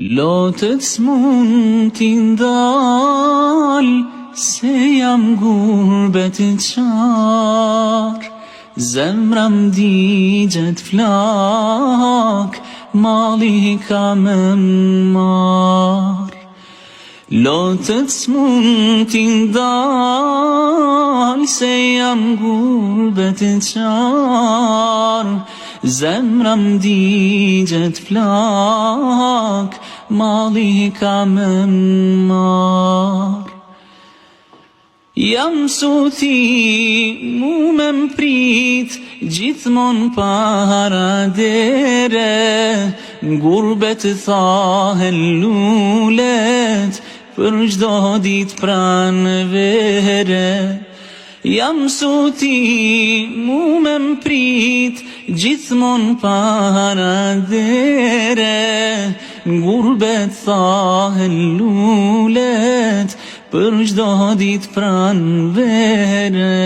Lotët s'mund t'i ndal, se jam gurbet qar. Zemra m'digjet flak, mali ka me mar. Lotët s'mund t'i ndal, se jam gurbet qar. Zemra m'digjet flak, mali ka me mar. Jam suti mu me m'prit, gjithmon para dere. Gurbet thahen lulet, për çdo dit pran vere. Jam suti mu me m'prit, gjithmon para dere. Gurbet thahen lulet, për çdo dit pran vere.